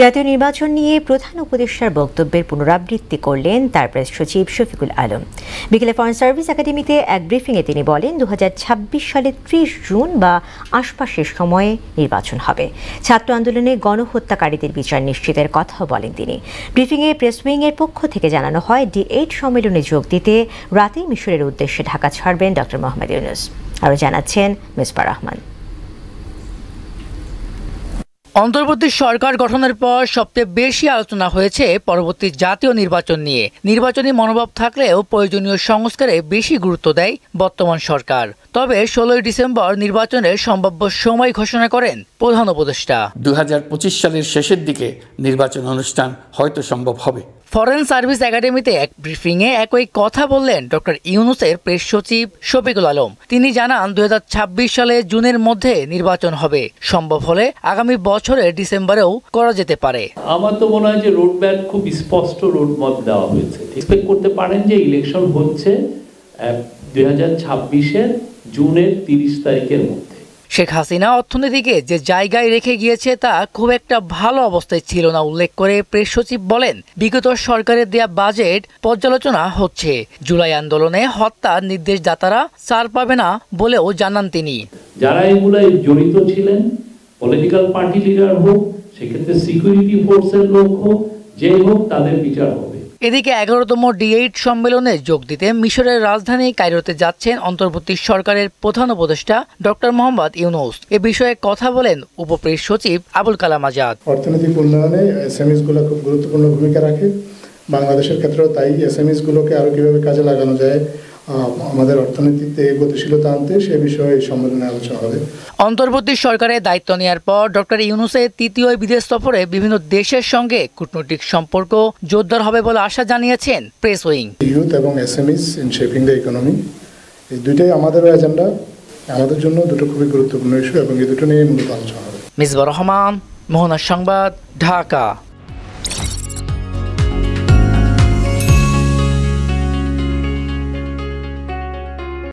জাতীয় নির্বাচন নিয়ে প্রধান উপদেষ্টার বক্তব্যের পুনরাবৃত্তি করলেন তার প্রেস সচিব শফিকুল আলম। বিকেলে ফরেন সার্ভিস একাডেমিতে এক ব্রিফিংয়ে তিনি বলেন 2026 সালের 30 জুন বা আশপাশের সময়ে নির্বাচন হবে। ছাত্র আন্দোলনে গণহত্যাকারীদের বিচার নিশ্চিতের কথাও বলেন তিনি। ব্রিফিংয়ে প্রেস উইংয়ের পক্ষ থেকে জানানো হয় D8 সম্মেলনে যোগ দিতে রাতেই মিশরের উদ্দেশ্যে ঢাকা ছাড়বেন ডক্টর মোহাম্মদ ইউনূস। আরও জানাচ্ছেন মিসবাহ রহমান। অন্তর্বর্তী সরকার গঠনের পর সবচেয়ে বেশি আলোচনা হয়েছে পরবর্তী জাতীয় নির্বাচন নিয়ে। নির্বাচনী মনোভাব থাকলেও প্রয়োজনীয় সংস্কারে বেশি গুরুত্ব দেয় বর্তমান সরকার। তবে 16 ডিসেম্বর নির্বাচনের সম্ভাব্য সময় ঘোষণা করেন প্রধান উপদেষ্টা। 2025 সালের শেষের দিকে নির্বাচন অনুষ্ঠান হয়তো সম্ভব হবে। ফরেন সার্ভিস একাডেমিতে এক ব্রিফিংয়ে একই কথা বললেন ডক্টর ইউনূসের প্রেস সচিব শফিকুল আলম। তিনি জানান 2026 সালে জুনের মধ্যে নির্বাচন হবে, সম্ভব হলে আগামী বছরের ডিসেম্বরেও করা যেতে পারে। আমার তো মনে হয় যে রোডম্যাপ খুব স্পষ্ট রোডম্যাপ দেওয়া হয়েছে। এক্সপেক্ট করতে পারেন যে ইলেকশন হচ্ছে 2026-এর জুনের 30 তারিখের মধ্যে। শেখ হাসিনা অর্থনীতিকে যে জায়গায় রেখে গিয়েছে তা খুব একটা ভালো অবস্থায় ছিল না উল্লেখ করে প্রেস সচিব বলেন, বিগত সরকারের দেয়া বাজেট পর্যালোচনা হচ্ছে। জুলাই আন্দোলনে হত্যার নির্দেশদাতারা ছাড় পাবে না বলেও জানান তিনি। যারা এগুলাই জড়িত ছিলেন, পলিটিক্যাল পার্টি লিডার হোক, সেক্ষেত্রে সিকিউরিটি ফোর্সের লোক হোক, যে হোক, তাদের বিচার হবে। এদিকে 11তম D8 সম্মেলনে যোগ দিতে মিশরের রাজধানী কায়রোতে যাচ্ছেন অন্তর্বর্তী সরকারের প্রধান উপদেষ্টা ডক্টর মোহাম্মদ ইউনূস। এ বিষয়ে কথা বলেন উপপ্রেস সচিব আবুল কালাম আজাদ। অর্থনৈতিক উন্নয়নে এসএমইস গুলো খুব গুরুত্বপূর্ণ ভূমিকা রাখে। বাংলাদেশের ক্ষেত্রেও তাই এসএমইস গুলোকে আরো কিভাবে কাজে লাগানো যায়, আমাদের অর্থনীতিতে গতিশীলতা আনতে সে বিষয়ে সম্মেলনে আলোচনা হবে। অন্তর্বর্তী সরকারের দায়িত্ব নেওয়ার পর ডক্টর ইউনূসের তৃতীয় বিদেশ সফরে বিভিন্ন দেশের সঙ্গে কূটনৈতিক সম্পর্ক জোরদার হবে বলে আশা জানিয়েছেন প্রেস উইং। ইউথ এবং এসএমইস ইন শেপিং দ্য ইকোনমি, এই দুইটাই আমাদের এজেন্ডা, আমাদের জন্য দুটো খুবই গুরুত্বপূর্ণ ইস্যু এবং এই দুটো নিয়ে মূলত আলোচনা হবে। মিসবাহ রহমান, মোহনা সংবাদ, ঢাকা।